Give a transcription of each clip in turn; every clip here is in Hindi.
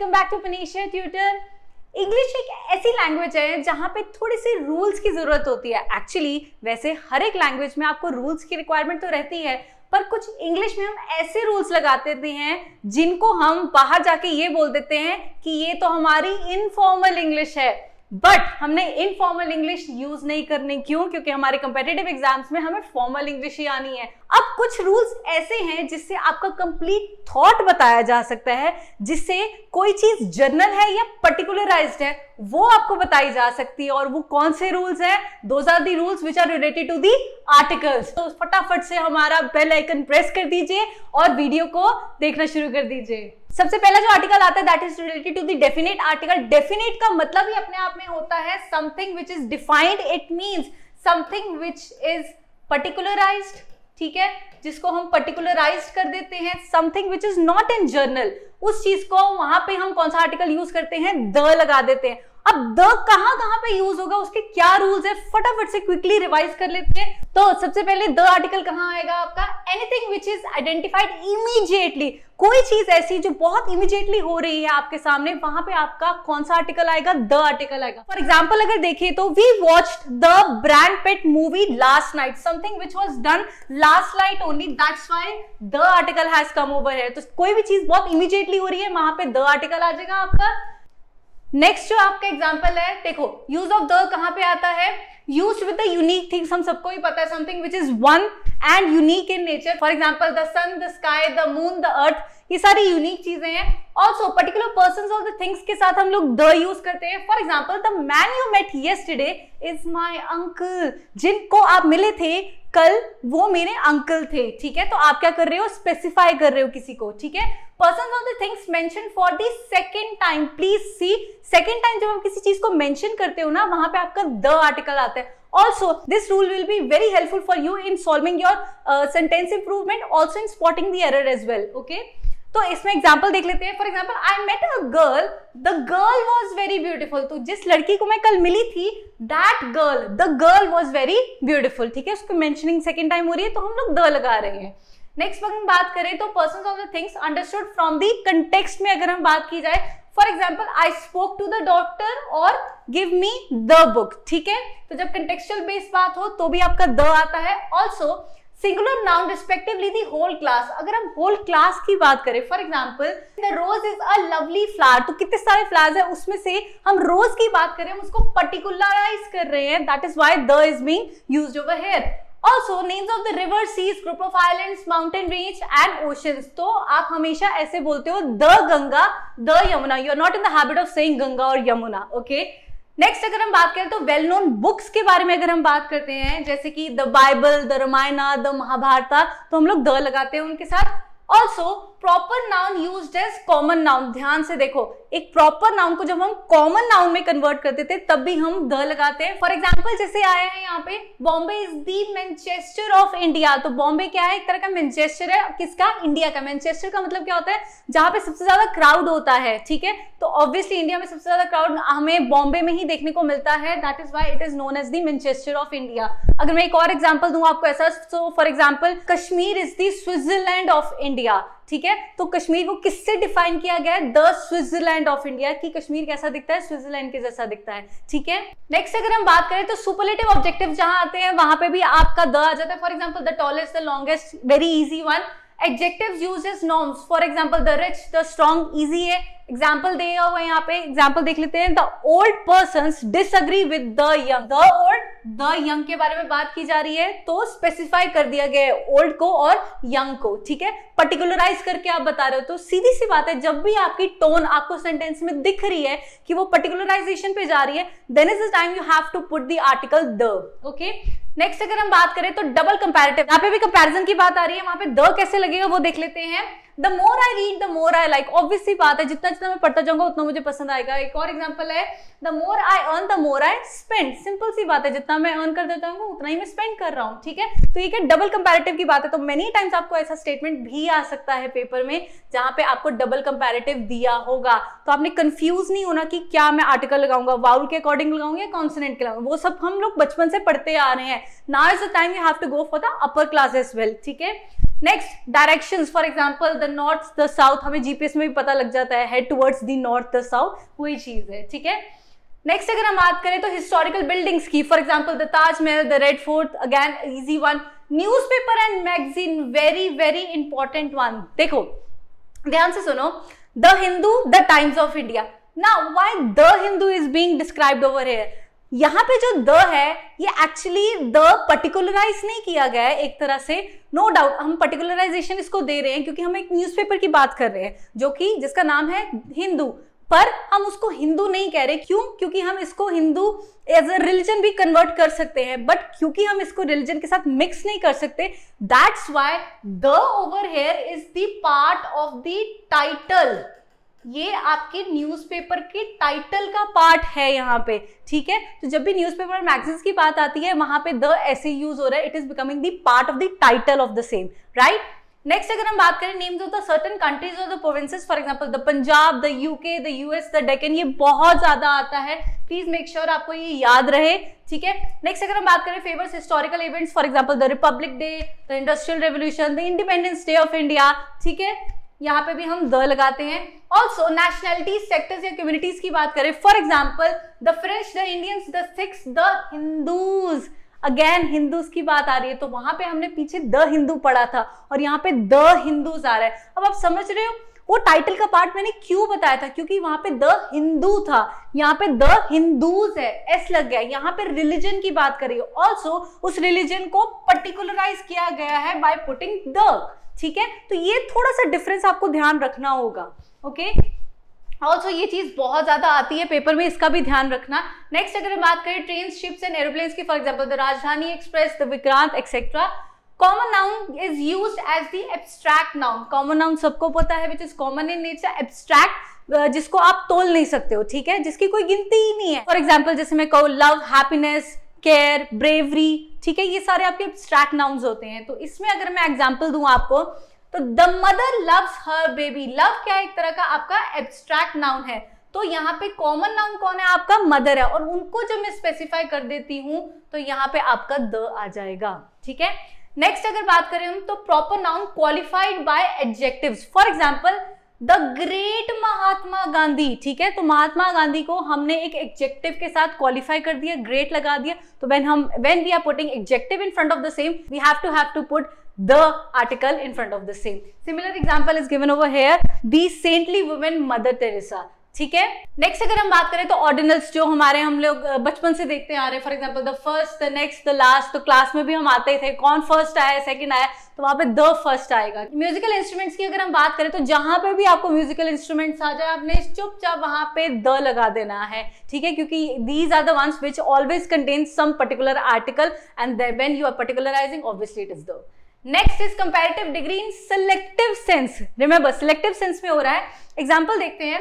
Welcome back to Panisha tutor. English एक ऐसी लैंग्वेज है जहाँ पे थोड़ी सी रूल्स की जरूरत होती है। एक्चुअली वैसे हर एक लैंग्वेज में आपको रूल्स की रिक्वायरमेंट तो रहती है, पर कुछ इंग्लिश में हम ऐसे रूल्स लगाते हैं जिनको हम बाहर जाके ये बोल देते हैं कि ये तो हमारी इनफॉर्मल इंग्लिश है, बट हमने इनफॉर्मल इंग्लिश यूज नहीं करनी। क्यों? क्योंकि हमारे कंपेटिटिव एग्जाम्स में हमें फॉर्मल इंग्लिश ही आनी है। अब कुछ रूल्स ऐसे हैं जिससे आपका कंप्लीट थॉट बताया जा सकता है, जिससे कोई चीज जनरल है या पर्टिकुलराइज्ड है वो आपको बताई जा सकती है। और वो कौन से रूल्स हैं? Those are the rules which are related to the articles. तो फटाफट से हमारा बेल आइकन प्रेस कर दीजिए और वीडियो को देखना शुरू कर दीजिए। सबसे पहला जो आर्टिकल आता है that is related to the definite article. Definite का मतलब ही अपने आप में होता है something which is defined. It means something which is particularized, ठीक है, जिसको हम पर्टिकुलराइज्ड कर देते हैं। Something which is not in general, उस चीज को वहां पे हम कौन सा आर्टिकल यूज करते हैं? द लगा देते हैं। अब द कहां पे यूज होगा, उसके क्या रूल्स है, फटाफट से क्विकली रिवाइज कर लेते हैं। तो सबसे पहले द आर्टिकल कहां आएगा आपका? Anything which is identified immediately. कोई चीज ऐसी जो बहुत इमीडिएटली हो रही है आपके सामने, वहां पे आपका कौन सा आर्टिकल आएगा? द आर्टिकल आएगा। फॉर एग्जाम्पल अगर देखें तो we watched the Brad Pitt movie last night, something which was done last night only, that's why the article has come over here. तो कोई भी चीज बहुत इमीडिएटली हो रही है, वहां पे द आर्टिकल आ जाएगा आपका। नेक्स्ट जो आपका एग्जाम्पल है, देखो यूज ऑफ द कहां पे आता है? Used with the unique thing. हम सबको ही पता है something which is one and unique in nature. For example the sun, the sky, the moon, the earth, ये सारी यूनिक चीजें हैं। ऑल्सो पर्टिकुलर पर्सन्स और द थिंग्स के साथ हम लोग द यूज करते हैं। For example the man you met yesterday is my uncle. जिनको आप मिले थे कल वो मेरे अंकल थे, ठीक है। तो आप क्या कर रहे हो? स्पेसिफाई कर रहे हो किसी को, ठीक है। पर्सन्स और the things mention for the second time. Please see, second time जब हम किसी चीज को मेंशन करते हो ना, वहां पे आपका द आर्टिकल आता है। Also, this rule will be very helpful for you in solving your sentence improvement, also in spotting the error as well. Okay? तो इसमें एग्जाम्पल देख लेते हैं। For example I met a girl, the girl was very beautiful. तो जिस लड़की को मैं कल मिली थी, that girl, the girl was very beautiful, ठीक है। उसको मेंशनिंग सेकेंड टाइम हो रही है तो हम लोग द लगा रहे हैं। नेक्स्ट अगर हम बात करें तो persons of the things understood from the context में अगर हम बात की जाए, for example I spoke to the doctor और गिव मी द बुक, ठीक है। तो जब कंटेक्चुअल बेस्ड बात हो तो भी आपका द आता है। Also singular noun respectively the whole class. अगर हम होल क्लास की बात करें, for example the rose is a lovely flower, तो कितने सारे फ्लावर्स हैं, उसमें से हम रोज की बात करें, हम उसको पर्टिकुलराइज कर रहे हैं, that is why the is being used over here. Also names of the river, seas, group of islands, mountain range and oceans. तो आप हमेशा ऐसे बोलते हो the Ganga, the Yamuna. You are not in the habit of saying Ganga और यमुना, ओके। नेक्स्ट अगर हम बात करें तो वेल नोन बुक्स के बारे में अगर हम बात करते हैं, जैसे कि the Bible, the Ramayan, the Mahabharat, तो हम लोग द लगाते हैं उनके साथ। Also proper noun used as common noun. ध्यान से देखो, एक प्रॉपर नाउन को जब हम कॉमन नाउन में कन्वर्ट करते थे तब भी हम द लगाते हैं। फॉर एग्जाम्पल जैसे आया है यहाँ पे, Bombay is the Manchester of India. तो बॉम्बे क्या है? एक तरह का मैनचेस्टर है, किसका? इंडिया का। मैनचेस्टर का मतलब क्या होता है? जहां पे सबसे ज्यादा क्राउड होता है, ठीक है। तो ऑब्वियसली इंडिया में सबसे ज्यादा क्राउड हमें बॉम्बे में ही देखने को मिलता है, that is why it is known as the Manchester of India. अगर मैं एक और एग्जाम्पल दूं आपको ऐसा, तो for example Kashmir is the Switzerland of India, ठीक है। तो कश्मीर को किससे डिफाइन किया गया है? द स्विट्जरलैंड ऑफ इंडिया, कि कश्मीर कैसा दिखता है? स्विट्जरलैंड के जैसा दिखता है, ठीक है। नेक्स्ट अगर हम बात करें तो सुपरलेटिव ऑब्जेक्टिव जहां आते हैं वहां पे भी आपका द आ जाता है। For example the tallest, the longest, very easy one. Adjectives used as norms, for example the rich, the strong, easy है। एग्जाम्पल दिया हुआ है यहाँ पे, एग्जाम्पल देख लेते हैं। The old persons disagree with the young. The old, the young के बारे में बात की जा रही है तो स्पेसिफाई कर दिया गया है ओल्ड को और यंग को, ठीक है। पर्टिकुलराइज करके आप बता रहे हो, तो सीधी सी बात है, जब भी आपकी टोन आपको सेंटेंस में दिख रही है कि वो पर्टिकुलराइजेशन पे जा रही है, then is the time you have to put the article the, okay. Next अगर हम बात करें तो डबल कंपैरेटिव, यहाँ पे भी कंपैरिजन की बात आ रही है, वहां पे द कैसे लगेगा वो देख लेते हैं। The more I read the more I like. Obvious सी बात है, जितना जितना मैं पढ़ता जाऊंगा उतना मुझे पसंद आएगा। एक और एग्जांपल है, the more I earn the more I spend. Simple सी बात है, जितना मैं अर्न कर देता हूँ उतना ही मैं स्पेंड कर रहा हूँ, ठीक है। तो ये क्या डबल कंपैरेटिव की बात है। तो मेनी टाइम्स आपको ऐसा स्टेटमेंट भी आ सकता है पेपर में जहां पे आपको डबल कंपैरेटिव दिया होगा, तो आपने कंफ्यूज नहीं होना कि क्या मैं आर्टिकल लगाऊंगा, वाउल के अकॉर्डिंग लगाऊंगा या कॉन्सोनेंट के लगाऊंगा। वो सब हम लोग बचपन से पढ़ते आ रहे हैं। Now is the time you have to go for the upper class as well, ठीक है। Next directions, for example the north the south, हमें जीपीएस में भी पता लग जाता है, head towards the north the south, वही चीज है, ठीक है। नेक्स्ट अगर हम बात करें तो हिस्टोरिकल बिल्डिंग्स की, for example the Taj Mahal, the red fort, again easy one. Newspaper and magazine, very very important one. देखो ध्यान से सुनो, the Hindu, the times of India. Now why the Hindu is being described over here, यहाँ पे जो द है ये एक्चुअली द पर्टिकुलराइज नहीं किया गया है एक तरह से, नो डाउट हम पर्टिकुलराइजेशन इसको दे रहे हैं क्योंकि हम एक न्यूज़पेपर की बात कर रहे हैं जो कि जिसका नाम है हिंदू, पर हम उसको हिंदू नहीं कह रहे। क्यों? क्योंकि हम इसको हिंदू एज अ रिलीजन भी कन्वर्ट कर सकते हैं, बट क्योंकि हम इसको रिलीजन के साथ मिक्स नहीं कर सकते, that's why the over here is the part of the title. ये आपके न्यूज़पेपर के टाइटल का पार्ट है यहाँ पे, ठीक है। तो जब भी न्यूज़पेपर और मैगजीन्स की बात आती है वहां पे द ऐसे यूज हो रहा है, it is becoming the part of the title of the same, right. Next अगर हम बात करें names of the certain countries और the provinces, for example the Punjab, the UK, the US, the Deccan, ये बहुत ज्यादा आता है, प्लीज मेक श्योर आपको ये याद रहे, ठीक है। नेक्स्ट अगर हम बात करें famous historical events, for example the Republic day, the industrial revolution, the independence day of India, ठीक है, यहाँ पे भी हम द लगाते हैं। ऑल्सो नेशनैलिटी, सेक्टर्स या कम्युनिटीज की बात करें, for example the French, the Indians, the Sikhs, the Hindus, again Hindus की बात आ रही है तो वहां पे हमने पीछे द हिंदू पढ़ा था और यहाँ पे द हिंदूज आ रहा है। अब आप समझ रहे हो वो टाइटल का पार्ट मैंने क्यों बताया था, क्योंकि वहां पे द हिंदू था, यहाँ पे द हिंदूज है, एस लग गया, यहाँ पे रिलीजन की बात करिए। ऑल्सो उस रिलीजन को पर्टिकुलराइज किया गया है बाय पुटिंग द, ठीक है। तो ये थोड़ा सा डिफरेंस आपको ध्यान रखना होगा, ओके। ऑल्सो ये चीज बहुत ज्यादा आती है पेपर में, इसका भी ध्यान रखना। नेक्स्ट अगर हम बात करें ट्रेन, शिप्स एंड एरोप्लेन्स की, for example the Rajdhani express, the Vikrant etcetera. Common noun is used as the abstract noun, common noun सबको पता है which is common in nature, abstract जिसको आप तोल नहीं सकते हो, ठीक है, जिसकी कोई गिनती ही नहीं है। फॉर एग्जाम्पल जैसे मैं कहूँ लव, हैप्पीनेस, केयर, ब्रेवरी, ठीक है, ये सारे आपके एब्स्ट्रैक्ट नाउन्स होते हैं। तो इसमें अगर मैं एग्जाम्पल दूं आपको तो the mother loves her baby, love क्या है, एक तरह का आपका एब्स्ट्रैक्ट नाउन है, तो यहाँ पे कॉमन नाउन कौन है, आपका मदर है, और उनको जब मैं स्पेसिफाई कर देती हूं तो यहाँ पे आपका द आ जाएगा, ठीक है। नेक्स्ट अगर बात करें हम तो proper noun qualified by adjectives, for example the great Mahatma Gandhi, ठीक है, तो महात्मा गांधी को हमने एक एडजेक्टिव के साथ क्वालिफाई कर दिया, ग्रेट लगा दिया, तो when we are putting adjective in front of the same we have to put the article in front of the same. Similar example is given over here, the saintly woman Mother Teresa, ठीक है। नेक्स्ट अगर हम बात करें तो ऑर्डिनल्स जो हम लोग बचपन से देखते आ रहे हैं, for example the first, the next, the last, तो क्लास में भी हम आते थे, कौन फर्स्ट आया, सेकंड आया, तो वहां पे द फर्स्ट आएगा। म्यूजिकल इंस्ट्रूमेंट्स की अगर हम बात करें तो जहां पे भी आपको म्यूजिकल इंस्ट्रूमेंट्स आ जाए आपने चुपचाप वहां पे द लगा देना है, ठीक है, क्योंकि these are the ones which always contain some particular article and when you are particularising obviously it is the. Next is comparative degree in selective sense, remember selective sense में हो रहा है। एग्जांपल देखते हैं,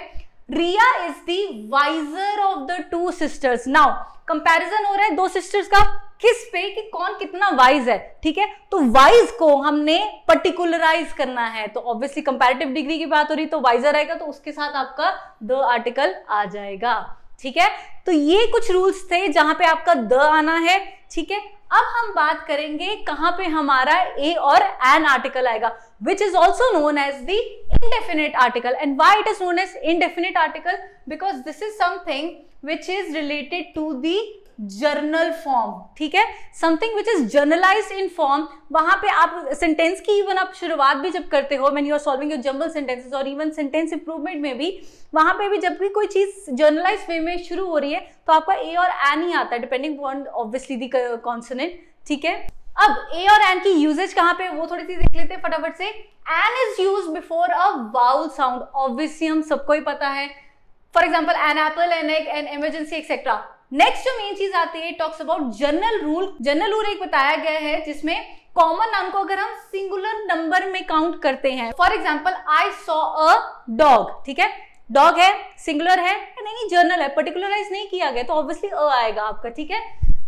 Riya is the wiser of the two sisters. Now comparison हो रहा है दो सिस्टर्स का, किस पे, कि कौन कितना वाइज है, ठीक है, तो वाइज को हमने पर्टिकुलराइज करना है, तो ऑब्वियसली कंपैरेटिव डिग्री की बात हो रही तो वाइजर आएगा, तो उसके साथ आपका द आर्टिकल आ जाएगा, ठीक है। तो ये कुछ रूल्स थे जहां पे आपका द आना है, ठीक है। अब हम बात करेंगे कहां पे हमारा ए और एन आर्टिकल आएगा, which is also known as the indefinite article. And why it is known as indefinite article? Because this is something which is related to the general form, ठीक है, something which is generalised in form. वहां पे आप सेंटेंस की इवन आप शुरुआत भी जब करते हो when you are solving your jumble sentences और इवन सेंटेंस इंप्रूवमेंट में भी, वहां पे भी जब भी कोई चीज जर्नलाइज्ड वे में शुरू हो रही है तो आपका ए और एन ही आता है, depending on obviously the consonant, ठीक है। अब ए और एन की यूजेज कहां पे वो थोड़ी सी देख लेते हैं फटाफट से। An is use before a vowel sound, obviously हम सबको ही पता है, for example an apple, an egg, an emergency etcetera. Next जो मेन चीज आती है talks about general rule. General rule एक बताया गया है जिसमें कॉमन नाउन को अगर हम सिंगुलर नंबर में काउंट करते हैं, for example I saw a dog, ठीक है, डॉग है, सिंगुलर है, नहीं जर्नल है, पर्टिकुलराइज नहीं किया गया तो ऑब्वियसली अ आएगा आपका, ठीक है,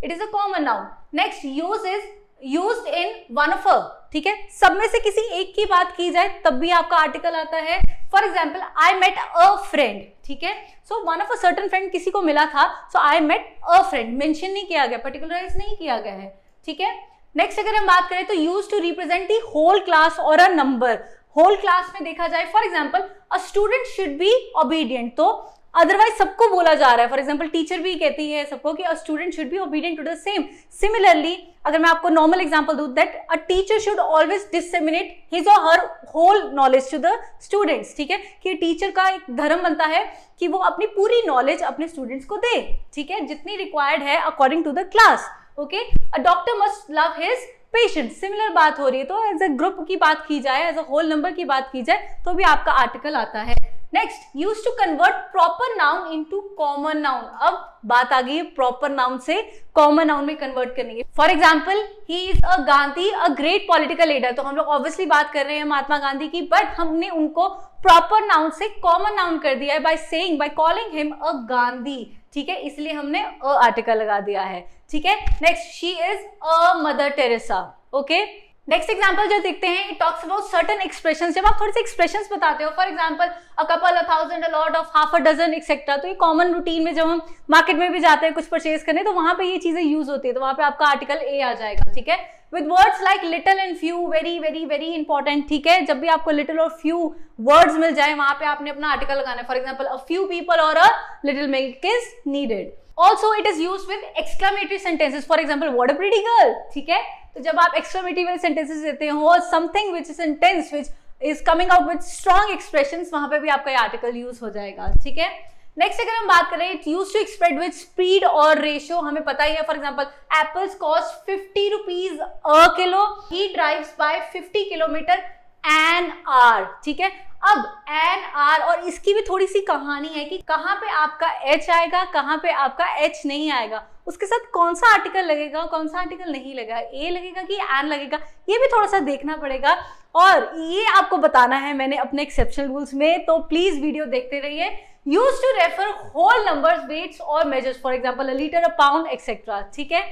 it is a common noun. Next use is used in one of अ, ठीक है, सब में से किसी एक की बात की जाए तब भी आपका आर्टिकल आता है। For example I met a friend, ठीक है, so one of a certain friend किसी को मिला था, so I met a friend, mention नहीं किया गया, पर्टिकुलराइज नहीं किया गया है, ठीक है। नेक्स्ट अगर हम बात करें तो use to represent the whole class और अ नंबर। होल क्लास में देखा जाए, for example a student should be obedient, तो अदरवाइज सबको बोला जा रहा है। फॉर एग्जाम्पल टीचर भी कहती है सबको कि a student should be obedient to the same. Similarly अगर मैं आपको नॉर्मल एग्जांपल दूं, that a teacher should always disseminate his और her whole knowledge to the students. ठीक है, कि टीचर का एक धर्म बनता है कि वो अपनी पूरी नॉलेज अपने स्टूडेंट्स को दे, ठीक है, जितनी रिक्वायर्ड है according to the class. Okay, a doctor must love his patient, similar बात हो रही है। तो एज अ ग्रुप की बात की जाए, एज अ होल नंबर की बात की जाए तो भी आपका आर्टिकल आता है। Next, use to convert proper noun into common noun. अब बात आ गई है प्रॉपर नाउन से कॉमन नाउन में कन्वर्ट करने की। For example, he is a Gandhi, a great political leader. तो हम लोग ऑब्वियसली बात कर रहे हैं महात्मा गांधी की, बट हमने उनको प्रॉपर नाउन से कॉमन नाउन कर दिया है by calling him a Gandhi. ठीक है, इसलिए हमने अ आर्टिकल लगा दिया है। ठीक है, next, she is a Mother Teresa. Okay, next example जो देखते हैं, it talks about certain expressions. जब आप थोड़े से एक्सप्रेशंस बताते हो, for example a couple, a thousand, a lot of, half a dozen etcetera, तो ये कॉमन रूटीन में जब हम मार्केट में भी जाते हैं कुछ परचेज करने, तो वहां पे ये चीजें यूज होती है, तो वहां पे आपका आर्टिकल ए आ जाएगा। ठीक है, with words like little and few, very very very important. ठीक है, जब भी आपको लिटिल और फ्यू वर्ड्स मिल जाए वहां पे आपने अपना आर्टिकल लगाना है। For example, a few people और a little milk is needed. Also it is used with exclamatory sentences. For example, what a pretty girl. ठीक है, तो जब आप exclamatory sentences देते हो, something which is sentence which is coming out with strong expressions, वहां पे भी आपका ये आर्टिकल यूज हो जाएगा। ठीक है, नेक्स्ट अगर हम बात करें, it use to express with speed और रेशियो। हमें पता ही है, for example, apples cost 50 rupees a kilo, he drives by 50 kilometre an hour. ठीक है, अब एन आर, और इसकी भी थोड़ी सी कहानी है कि कहाँ पे आपका एच आएगा, कहाँ पे आपका एच नहीं आएगा, उसके साथ कौन सा आर्टिकल लगेगा, कौन सा आर्टिकल नहीं लगेगा, ए लगेगा कि एन लगेगा, ये भी थोड़ा सा देखना पड़ेगा। और ये आपको बताना है मैंने अपने एक्सेप्शनल रूल्स में, तो प्लीज वीडियो देखते रहिए। Use to refer whole numbers, weights और measures, for example a litre, a pound, etcetera. ठीक है,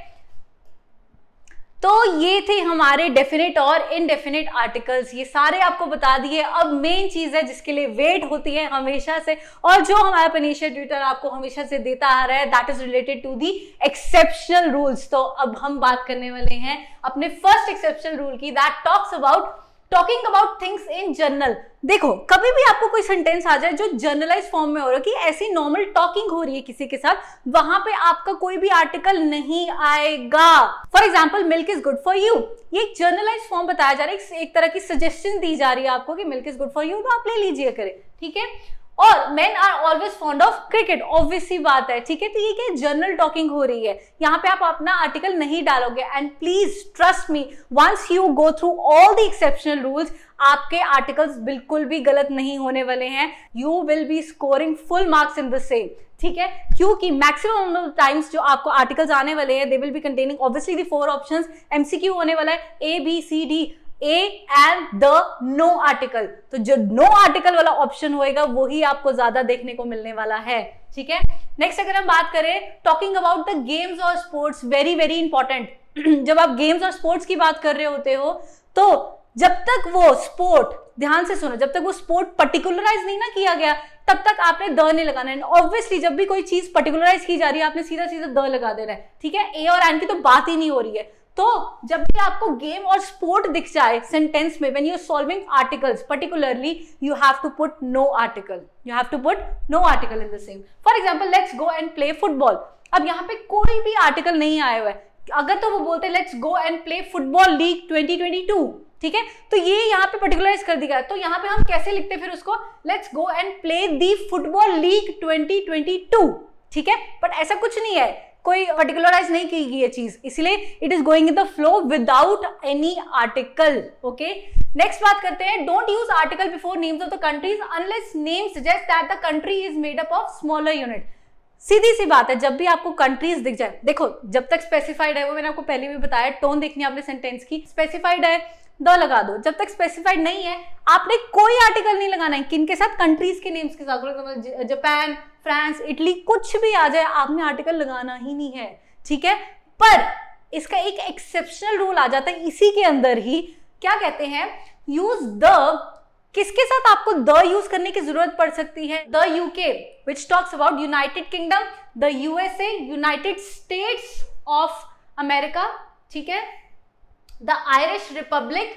तो ये थे हमारे डेफिनेट और इनडेफिनेट आर्टिकल्स, ये सारे आपको बता दिए। अब मेन चीज है जिसके लिए वेट होती है हमेशा से, और जो हमारा पनीशिया ट्यूटर आपको हमेशा से देता आ रहा है, that is related to the exceptional rules. तो अब हम बात करने वाले हैं अपने फर्स्ट एक्सेप्शनल रूल की, that talks about talking about things in general. देखो, कभी भी आपको कोई सेंटेंस आ जाए जो जनरलाइज फॉर्म में हो रहा है, कि ऐसी नॉर्मल टॉकिंग हो रही है किसी के साथ, वहां पे आपका कोई भी आर्टिकल नहीं आएगा। For example, milk is good for you, ये एक जनरलाइज फॉर्म बताया जा रहा है, एक तरह की सजेशन दी जा रही है आपको कि milk is good for you, तो आप ले लीजिए करें। ठीक है, और men are always fond of cricket, obvious सी बात है। ठीक है, तो ये क्या जनरल टॉकिंग हो रही है, यहाँ पे आप अपना आर्टिकल नहीं डालोगे। And please trust me, once you go through all the exceptional rules, आपके आर्टिकल्स बिल्कुल भी गलत नहीं होने वाले हैं। You will be scoring full marks in the same. ठीक है, क्योंकि मैक्सिमम टाइम्स जो आपको आर्टिकल्स आने वाले हैं, they will be containing obviously the 4 options. MCQ होने वाला है A B C D, A and the no article, तो जो नो आर्टिकल वाला ऑप्शन होएगा वही आपको ज्यादा देखने को मिलने वाला है। ठीक है, नेक्स्ट अगर हम बात करें, टॉकिंग अबाउट द गेम्स और स्पोर्ट्स, वेरी वेरी इंपॉर्टेंट। जब आप गेम्स और स्पोर्ट्स की बात कर रहे होते हो, तो जब तक वो स्पोर्ट, ध्यान से सुनो, जब तक वो स्पोर्ट पर्टिकुलराइज नहीं ना किया गया, तब तक आपने द नहीं लगाना है। ऑब्वियसली जब भी कोई चीज पर्टिकुलराइज की जा रही है, आपने सीधा सीधा द लगा देना है। ठीक है, ए और एन की तो बात ही नहीं हो रही है। तो जब भी आपको गेम और स्पोर्ट दिख जाए सेंटेंस में, when you are solving articles particularly, you have to put no article, you have to put no article in the same. For example, let's go and play football. अब यहाँ पे कोई भी आर्टिकल नहीं आया हुआ है, अगर तो वो बोलते हैं let's go and play football league 2022, ठीक है, तो ये यहाँ पे पर्टिकुलराइज कर दिया है। तो यहाँ पे हम कैसे लिखते हैं फिर उसको, let's go and play the football league 2022। ठीक है, बट ऐसा कुछ नहीं है, कोई पर्टिकुलराइज नहीं की गई ये चीज, इसलिए it is going in the flow without any article. Okay, next बात करते हैं, don't use article before names of the countries unless name suggest that the country is made up of smaller unit. सीधी सी बात है, जब भी आपको कंट्रीज दिख जाए, देखो जब तक स्पेसिफाइड है, वो मैंने आपको पहले भी बताया, टोन देखनी है आपने सेंटेंस की, स्पेसिफाइड है द लगा दो। जब तक स्पेसिफाइड नहीं है, आपने कोई आर्टिकल नहीं लगाना है। किन के साथ, कंट्रीज के नेम्स के साथ, for example Japan, France, Italy, कुछ भी आ जाए, आपने आर्टिकल लगाना ही नहीं है। ठीक है, पर इसका एक एक्सेप्शनल रूल आ जाता है इसी के अंदर ही, क्या कहते हैं, यूज द, किसके साथ आपको द यूज करने की जरूरत पड़ सकती है, the UK which talks about United kingdom, the USA, United states of America. ठीक है, द आयरिश रिपब्लिक,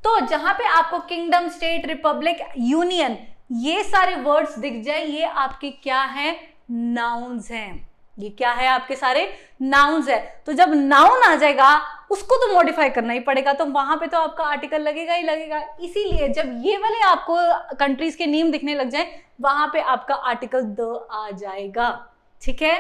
तो जहां पे आपको किंगडम, स्टेट, रिपब्लिक, यूनियन ये सारे वर्ड्स दिख जाए, ये आपके क्या है, नाउन्स हैं। ये क्या है, आपके सारे नाउन्स है। तो जब नाउन आ जाएगा उसको तो मॉडिफाई करना ही पड़ेगा, तो वहां पे तो आपका आर्टिकल लगेगा ही लगेगा। इसीलिए जब ये वाले आपको कंट्रीज के नेम दिखने लग जाए वहां पे आपका आर्टिकल द आ जाएगा। ठीक है,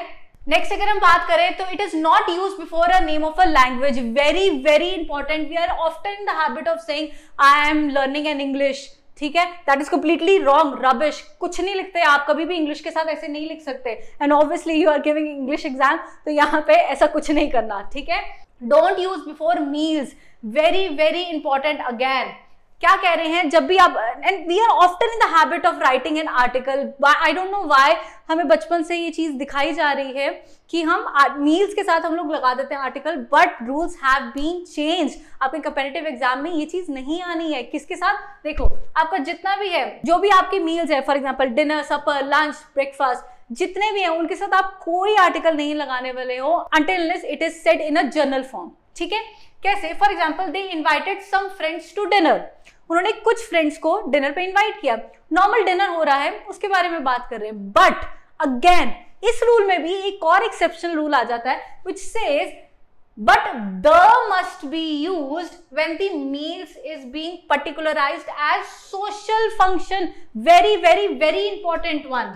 नेक्स्ट अगर हम बात करें तो it is not use before a name of a language. Very very important. We are often in the habit of saying I am learning an English. ठीक है, that is completely wrong, rubbish. कुछ नहीं लिखते आप, कभी भी इंग्लिश के साथ ऐसे नहीं लिख सकते। And obviously you are giving English exam, तो यहाँ पे ऐसा कुछ नहीं करना। ठीक है, don't use before meals. Very very important. Again क्या कह रहे हैं, जब भी आप, and we are often in the habit of writing an article, I don't know why हमें बचपन से ये चीज दिखाई जा रही है कि हम मील्स के साथ हम लोग लगा देते हैं article, but rules have been change. आपके कंपैरेटिव एग्जाम में ये चीज नहीं आनी है। किसके साथ, देखो आपका जितना भी है, जो भी आपके मील्स है, for example dinner, supper, lunch, breakfast, जितने भी हैं उनके साथ आप कोई आर्टिकल नहीं लगाने वाले हो until unless it is said in a journal form। ठीक है, कैसे, for example they invited some friends to dinner, उन्होंने कुछ फ्रेंड्स को डिनर पे इनवाइट किया, नॉर्मल डिनर हो रहा है, उसके बारे में बात कर रहे हैं। बट अगेन इस रूल में भी एक और एक्सेप्शनल रूल आ जाता है which says but the must be used when the meals is being particularized as social function। very very very important one।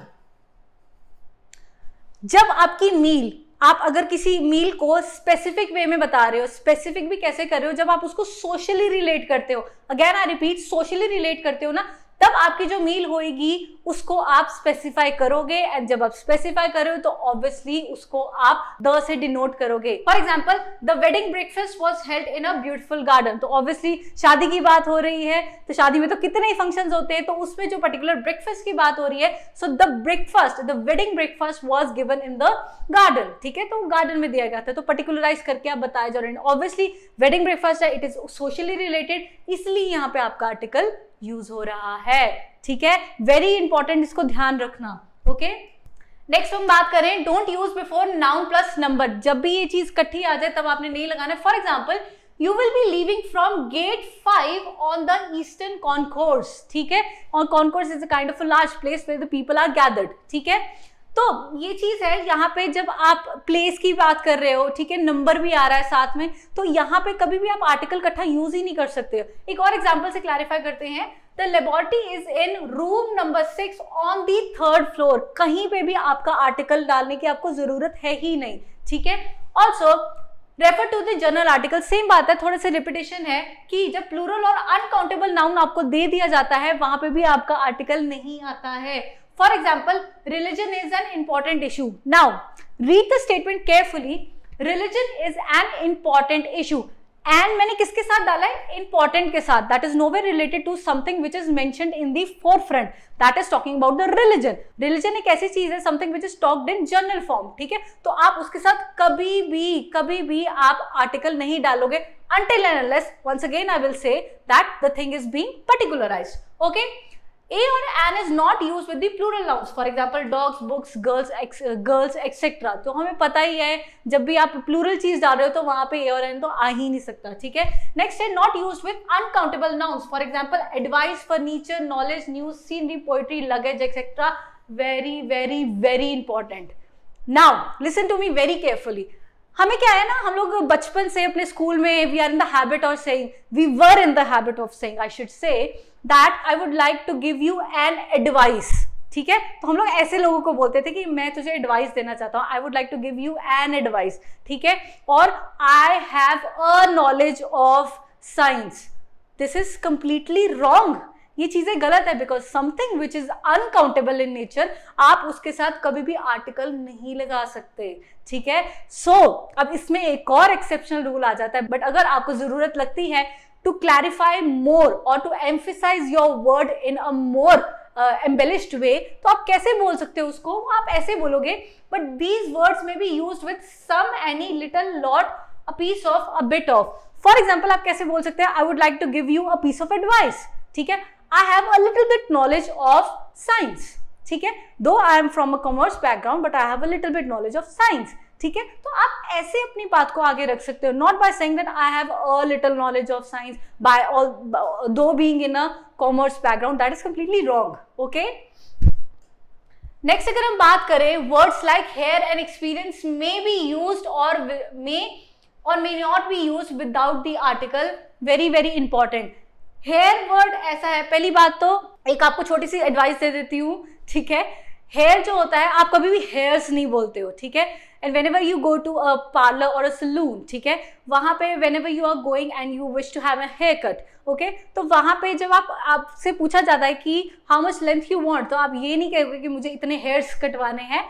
जब आपकी मील, आप अगर किसी मील को स्पेसिफिक वे में बता रहे हो, स्पेसिफिक भी कैसे कर रहे हो, जब आप उसको सोशली रिलेट करते हो, again I repeat, socially relate करते हो ना, तब आपकी जो मील होगी उसको आप स्पेसिफाई करोगे। एंड जब आप स्पेसिफाई करो तो ऑब्वियसली उसको आप द से डिनोट करोगे। For example the wedding breakfast was held in a beautiful garden, तो ऑब्वियसली शादी की बात हो रही है, तो शादी में तो कितने ही फंक्शंस होते हैं, तो उसमें जो पर्टिकुलर ब्रेकफास्ट की बात हो रही है, so the breakfast, the wedding breakfast was given in the garden. ठीक है, तो गार्डन में दिया गया था, तो पर्टिकुलराइज करके आप बताया जा रहे हैं। ऑब्वियसली वेडिंग ब्रेकफास्ट है, इट इज सोशली रिलेटेड, इसलिए यहाँ पे आपका आर्टिकल यूज हो रहा है। ठीक है, वेरी इंपॉर्टेंट, इसको ध्यान रखना। ओके, नेक्स्ट हम बात करें don't use before noun plus number. जब भी ये चीज इकट्ठी आ जाए तब आपने नहीं लगाना। For example you will be leaving from gate 5 on the eastern concourse. ठीक है, और concourse is a kind of a large place where the people are gathered. ठीक है, तो ये चीज है, यहाँ पे जब आप प्लेस की बात कर रहे हो, ठीक है, नंबर भी आ रहा है साथ में, तो यहाँ पे कभी भी आप आर्टिकल इकट्ठा यूज ही नहीं कर सकते हो। एक और एग्जांपल से क्लैरिफाई करते हैं, the laboratory is in room number 6 on the 3rd floor. कहीं पे भी आपका आर्टिकल डालने की आपको जरूरत है ही नहीं। ठीक है, also refer to the general article. Same बात है, थोड़ा सा रिपीटेशन है कि जब प्लूरल और अनकाउंटेबल नाउन आपको दे दिया जाता है वहां पे भी आपका आर्टिकल नहीं आता है। For example, religion is an important issue. Now, read the statement carefully. Religion is an important issue. And मैंने किसके साथ डाला है? Important के साथ. That is nowhere related to something which is mentioned in the forefront. That is talking about the religion. Religion एक ऐसी चीज है, something which is talked in general form. ठीक है? तो आप उसके साथ कभी भी आप article नहीं डालोगे until and unless, once again I will say that the thing is being particularized. Okay? A or an is not used with the plural nouns. For example, dogs, books, girls, etc. तो हमें पता ही है जब भी आप प्लूरल चीज डाल रहे हो तो वहां पे A और N तो आ ही नहीं सकता। ठीक है, नेक्स्ट है not used with uncountable nouns. For example advice, furniture, knowledge, news, scenery, poetry, luggage etcetera. Very very very important. Now listen to me very carefully. हमें क्या है ना, हम लोग बचपन से अपने स्कूल में we are in the habit of saying, we were in the habit of saying, I should say that I would like to give you an advice. ठीक है, तो हम लोग ऐसे लोगों को बोलते थे कि मैं तुझे एडवाइस देना चाहता हूँ, I would like to give you an advice. ठीक है, और I have a knowledge of science. This is completely wrong, ये चीजें गलत है, because something which is uncountable in nature, आप उसके साथ कभी भी आर्टिकल नहीं लगा सकते। ठीक है, सो अब इसमें एक और एक्सेप्शनल रूल आ जाता है, बट अगर आपको जरूरत लगती है टू क्लैरिफाई मोर और to emphasise your word in a more embellished way, तो आप कैसे बोल सकते हो उसको? आप ऐसे बोलोगे, बट दीज वर्ड्स में be used with some, any, little, lot, a piece of, a bit of. For example आप कैसे बोल सकते हैं, I would like to give you a piece of advice. ठीक है, I have a little bit knowledge of science. ठीक है, though I am from a commerce background, but I have a little bit knowledge of science. ठीक है। तो आप ऐसे अपनी बात को आगे रख सकते हो, not by saying that I have a little knowledge of science by though being in a commerce background, that is completely wrong, okay. Next अगर हम बात करें, words like hair and experience may be used और may not be used without the article, very very important. Hair word ऐसा है, पहली बात तो एक आपको छोटी सी एडवाइस दे देती हूँ, ठीक है। हेयर जो होता है, आप कभी भी हेयर्स नहीं बोलते हो, ठीक है। And whenever you go to a parlour और अ सलून, ठीक है, वहां पे whenever you are going and you wish to have a haircut, okay, तो वहां पे जब आपसे पूछा जाता है कि how much length you want, तो आप ये नहीं कहोगे कि मुझे इतने हेयर्स कटवाने हैं।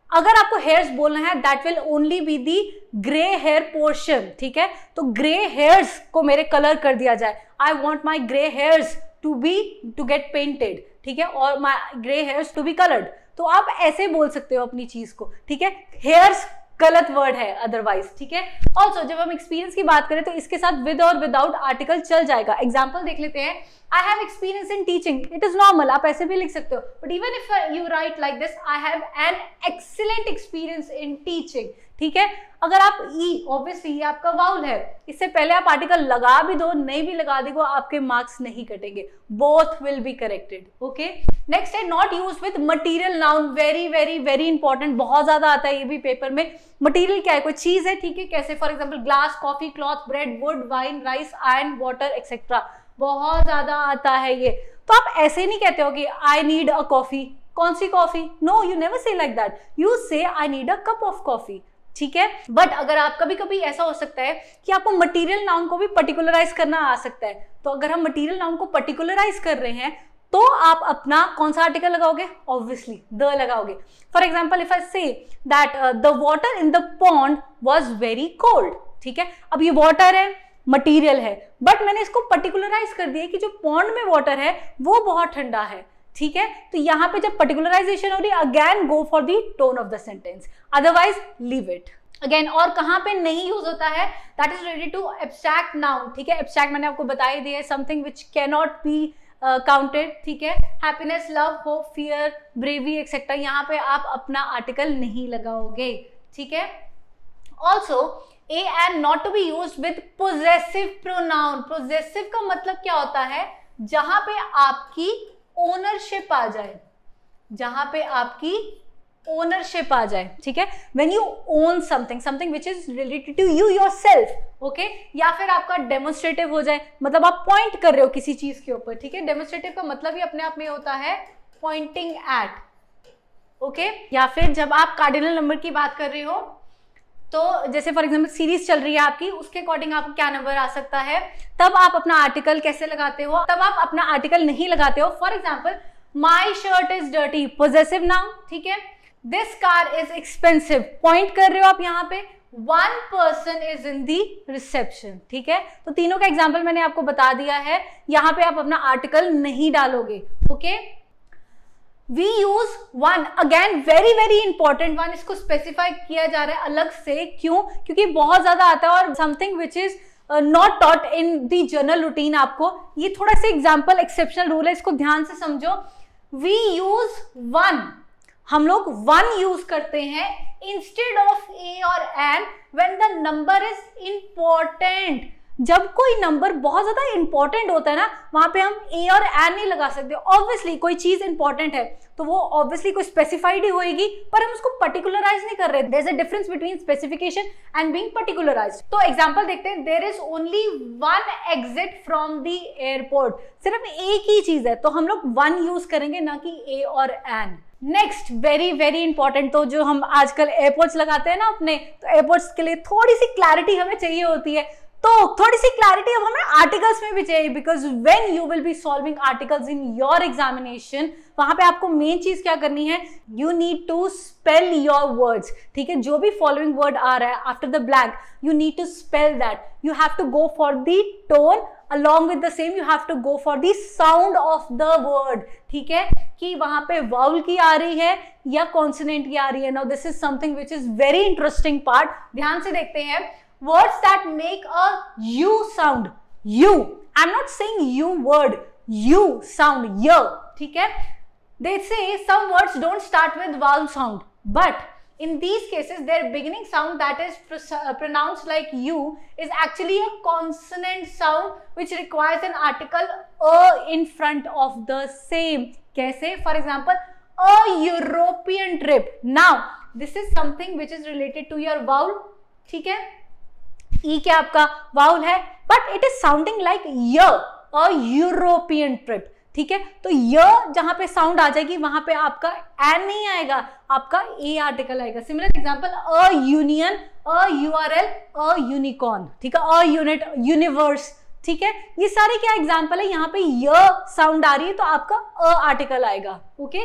अगर आपको हेयर्स बोलना है, that will only be the grey hair portion, ठीक है। तो ग्रे हेयर्स को मेरे कलर कर दिया जाए, I want my grey hairs to get painted, ठीक है, और my grey hairs to be coloured, तो आप ऐसे बोल सकते हो अपनी चीज को, ठीक है। हेयर्स गलत वर्ड है अदरवाइज, ठीक है। ऑल्सो जब हम एक्सपीरियंस की बात करें तो इसके साथ विद और विदाउट आर्टिकल चल जाएगा। एग्जाम्पल देख लेते हैं, I have experience in teaching, it is normal, आप ऐसे भी लिख सकते हो, but even if you right like this, I have an excellent experience in teaching, ठीक है। अगर आप ई, ऑब्वियसली ये आपका वाउल है, इससे पहले आप आर्टिकल लगा भी दो, नहीं भी लगा दो, आपके मार्क्स नहीं कटेंगे, both will be corrected, okay. Next है not use with material noun, very very very important, बहुत ज्यादा आता है ये भी पेपर में। मटीरियल क्या है, कोई चीज है, ठीक है, कैसे, for example glass, coffee, cloth, bread, would, wine, rice, iron, water etcetera, बहुत ज्यादा आता है ये। तो आप ऐसे नहीं कहते हो कि आई नीड अ कॉफी, कौन सी coffee, no, you never say like that, you say I need a cup of coffee, ठीक है। बट अगर आप कभी कभी ऐसा हो सकता है कि आपको मटीरियल नाउन को भी पर्टिकुलराइज करना आ सकता है, तो अगर हम मटीरियल नाउन को पर्टिकुलराइज कर रहे हैं तो आप अपना कौन सा आर्टिकल लगाओगे, ऑब्वियसली द लगाओगे। For example if I say that the water in the pond was very cold, ठीक है। अब ये वाटर है, मटीरियल है, बट मैंने इसको पर्टिकुलराइज कर दिया कि जो पॉन्ड में वाटर है वो बहुत ठंडा है, ठीक है। तो यहां पे जब पर्टिकुलराइजेशन हो रही है, again go for the tone of the sentence, otherwise leave it again. और कहां पे नहीं यूज होता है, that is related to abstract noun, ठीक है। एब्स्ट्रैक्ट मैंने आपको बता ही दिया है, something which can not be counted, ठीक है। Happiness, love, hope, fear, bravery etcetera, यहाँ पे आप अपना आर्टिकल नहीं लगाओगे, ठीक है। Also A and not to be use with possessive pronoun. Possessive का मतलब क्या होता है, जहां पे आपकी ओनरशिप आ जाए, जहां पे आपकी ओनरशिप आ जाए, ठीक है। When you own something, something which is related to you yourself, okay. या फिर आपका डेमोन्स्ट्रेटिव हो जाए, मतलब आप पॉइंट कर रहे हो किसी चीज के ऊपर, ठीक है। डेमोन्स्ट्रेटिव का मतलब ही अपने आप में होता है पॉइंटिंग एट, ओके। या फिर जब आप कार्डिनल नंबर की बात कर रहे हो, तो जैसे फॉर एग्जाम्पल सीरीज चल रही है आपकी, उसके अकॉर्डिंग आपको क्या नंबर आ सकता है, तब आप अपना आर्टिकल कैसे लगाते हो, तब आप अपना आर्टिकल नहीं लगाते हो। For example my shirt is dirty, possessive noun, ठीक है। This car is expensive, point कर रहे हो आप यहाँ पे, one person is in the reception, ठीक है। तो तीनों का एग्जाम्पल मैंने आपको बता दिया है, यहाँ पे आप अपना आर्टिकल नहीं डालोगे, okay. We use one, again very very important one, इसको स्पेसिफाई किया जा रहा है अलग से, क्यों, क्योंकि बहुत ज्यादा आता है और something which is not taught in the general routine. आपको ये थोड़ा सा एग्जाम्पल एक्सेप्शनल रूल है, इसको ध्यान से समझो। वी यूज वन, हम लोग वन यूज करते हैं इंस्टेड ऑफ ए और an when the number is important. जब कोई नंबर बहुत ज्यादा इंपॉर्टेंट होता है ना, वहां पे हम ए और एन नहीं लगा सकते। ऑब्वियसली कोई चीज इंपॉर्टेंट है तो वो ऑब्वियसली कोई स्पेसिफाइड ही होगी, पर हम उसको पर्टिकुलराइज नहीं कर रहे। There is a difference between specification and being particularized. तो एग्जांपल देखते हैं, there is only one exit from the airport, सिर्फ एक ही चीज है, तो हम लोग वन यूज करेंगे, ना कि ए और an. Next very very important, तो जो हम आजकल एयरपोर्ट्स लगाते हैं ना अपने, तो एयरपोर्ट्स के लिए थोड़ी सी क्लैरिटी हमें चाहिए होती है, तो थोड़ी सी क्लैरिटी अब हमें आर्टिकल्स में भी चाहिए, because when you will be solving articles in your examination, वहां पे आपको मेन चीज क्या करनी है, you need to spell your words, ठीक है। जो भी फॉलोइंग वर्ड आ रहा है after the blank, you need to spell that, you have to go for the tone, along with the same you have to go for the sound of the word, ठीक है, कि वहां पे वाउल की आ रही है या कॉन्सोनेंट की आ रही है। Now this is something which is very interesting part, ध्यान से देखते हैं। words that make a u sound, you, I'm not saying you word, you sound, y, ठीक है। they say some words don't start with vowel sound, but In these cases, their beginning sound that is pronounced like U is actually a consonant sound which requires an article a in front of the same. कैसे? For example, a European trip. Now, this is something which is related to your vowel. ठीक है? E क्या आपका vowel है, but it is sounding like Y, a European trip. ठीक है, तो य जहां पे साउंड आ जाएगी वहां पे आपका एन नहीं आएगा, आपका ए आर्टिकल आएगा. Similar example, a union, a URL, a unicorn. ठीक है, अ यूनिट, यूनिवर्स. ठीक है, ये सारे क्या एग्जांपल है, यहाँ पे य साउंड आ रही है तो आपका अ आर्टिकल आएगा. ओके,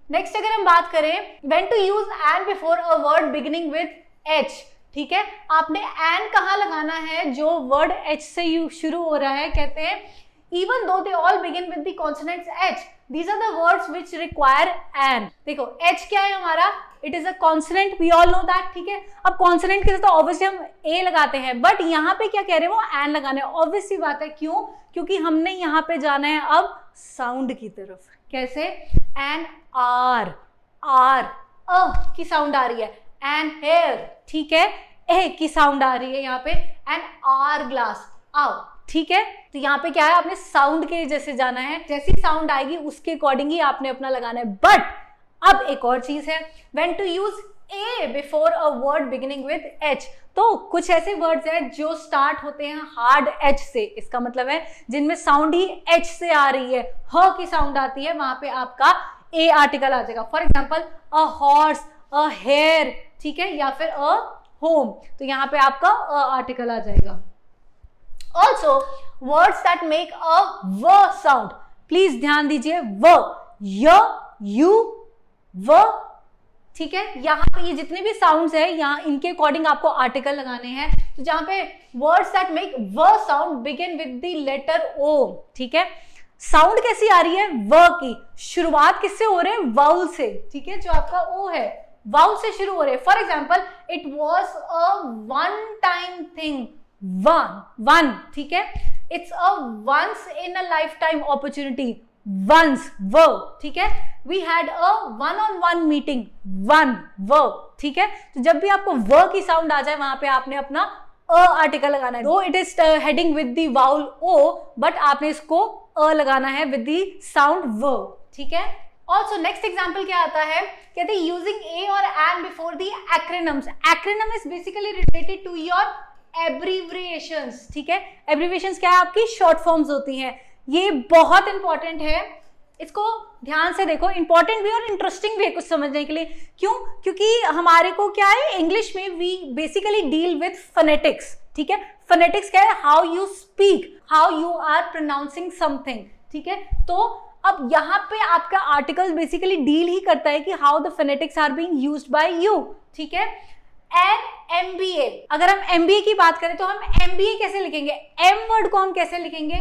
नेक्स्ट अगर हम बात करें, when to use an before a word beginning with H. ठीक है, आपने एन कहाँ लगाना है, जो वर्ड एच से शुरू हो रहा है. कहते हैं even though they all begin with the consonants H, these are the words which require an. देखो H क्या है हमारा, it is a consonant, we all know that. ठीक है, अब consonant के साथ तो obviously हम A लगाते हैं, but यहाँ पे क्या कह रहे हैं, वो an लगाना है. obvious सी बात है, क्यों? क्योंकि हमने यहाँ पे जाना है अब साउंड की तरफ. कैसे? an R, R, अ की साउंड आ रही है. an hair, ठीक है, ए की साउंड आ रही है यहाँ पे. an R glass, आओ. ठीक है, तो यहाँ पे क्या है, आपने साउंड के जैसे जाना है, जैसी साउंड आएगी उसके अकॉर्डिंग ही आपने अपना लगाना है. बट अब एक और चीज है, when to use A before a word beginning with H. तो कुछ ऐसे वर्ड्स हैं जो स्टार्ट होते हैं हार्ड एच से, इसका मतलब है जिनमें साउंड ही एच से आ रही है, ह की साउंड आती है, वहां पे आपका ए आर्टिकल आ जाएगा. For example, a horse, a hair. ठीक है, या फिर अ होम, तो यहाँ पे आपका अ आर्टिकल आ जाएगा. Also, words that make a v sound. Please ध्यान दीजिए, व, य, यू, व. ठीक है, यहाँ पे ये जितने भी साउंड्स है, यहाँ इनके अकॉर्डिंग आपको आर्टिकल लगाने हैं. तो जहाँ पे words that make wa sound begin with the letter O. ठीक है, साउंड कैसी आ रही है, व की. शुरुआत किससे हो रहे हैं, वाउल से. ठीक है, जो आपका ओ है वाउल से शुरू हो रहे हैं. For example, it was a one time thing. One. ठीक है, it's a once in a lifetime opportunity. Once, w. ठीक है, we had a one on one meeting. One, w. ठीक है, तो जब भी आपको व की साउंड आ जाए वहां पे आपने अपना अ आर्टिकल लगाना है. Though it is heading with the vowel O, but आपने इसको अ लगाना है विद द साउंड व. ठीक है, ऑल्सो नेक्स्ट एग्जाम्पल क्या आता है, कहते हैं यूजिंग ए और an before the acronyms. Acronym is basically related to your abbreviations. ठीक है, एब्रीविएशंस क्या है, आपकी शॉर्ट फॉर्म्स होती हैं. ये बहुत इंपॉर्टेंट है, इसको ध्यान से देखो. इंपॉर्टेंट भी और इंटरेस्टिंग भी है कुछ समझने के लिए. क्यों? क्योंकि हमारे को क्या है, इंग्लिश में we basically deal with phonetics. ठीक है, फोनेटिक्स क्या है, how you speak, how you are pronouncing something. ठीक है, तो अब यहाँ पे आपका आर्टिकल बेसिकली डील ही करता है कि how the phonetics are being used by you. ठीक है, एन MBA, अगर हम MBA की बात करें तो हम MBA कैसे लिखेंगे, M वर्ड को हम कैसे लिखेंगे,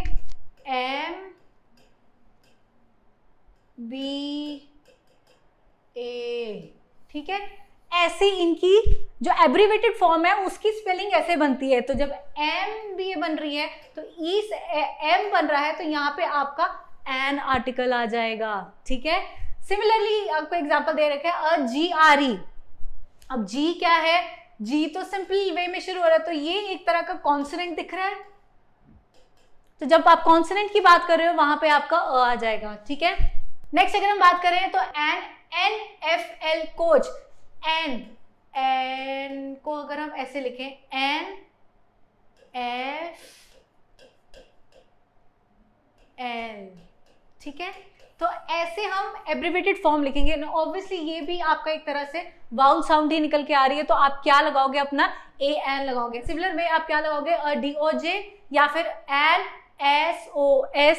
MBA. ठीक है, ऐसे इनकी जो एब्रीवेटेड फॉर्म है उसकी स्पेलिंग ऐसे बनती है. तो जब MBA बन रही है तो ई से M बन रहा है, तो यहाँ पे आपका एन आर्टिकल आ जाएगा. ठीक है, सिमिलरली आपको एग्जांपल दे रखा है, GRE. अब जी क्या है, जी तो सिंपल वे में शुरू हो रहा है, तो ये एक तरह का कॉन्सोनेंट दिख रहा है. तो जब आप कॉन्सोनेंट की बात कर रहे हो वहां पे आपका अ आ जाएगा. ठीक है, नेक्स्ट अगर हम बात करें तो NFL कोच. एन को अगर हम ऐसे लिखें, NFL. ठीक है, तो ऐसे हम एब्रीवेटेड फॉर्म लिखेंगे. ऑब्वियसली ये भी आपका एक तरह से वाउल साउंड ही निकल के आ रही है, तो आप क्या लगाओगे, अपना AN लगाओगे. सिमिलर में आप क्या लगाओगे, DOJ या फिर SOS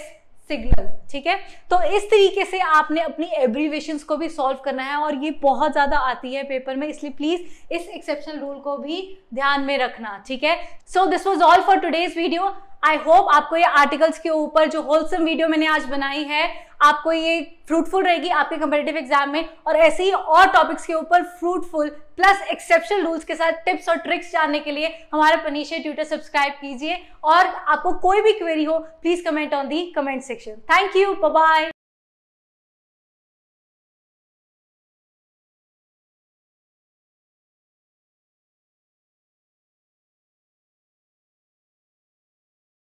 सिग्नल. ठीक है, तो इस तरीके से आपने अपनी एब्रीवेशंस को भी सॉल्व करना है, और ये बहुत ज्यादा आती है पेपर में, इसलिए प्लीज इस एक्सेप्शनल रूल को भी ध्यान में रखना. ठीक है, so this was all for today's video. I hope आपको ये आर्टिकल्स के ऊपर जो होलसम वीडियो मैंने आज बनाई है, आपको ये फ्रूटफुल रहेगी आपके कंपेटिटिव एग्जाम में. और ऐसे ही और टॉपिक्स के ऊपर फ्रूटफुल प्लस एक्सेप्शनल रूल्स के साथ टिप्स और ट्रिक्स जानने के लिए हमारा पनीशिया ट्यूटर सब्सक्राइब कीजिए. और आपको कोई भी क्वेरी हो, please comment on the comment section. Thank you, bye bye.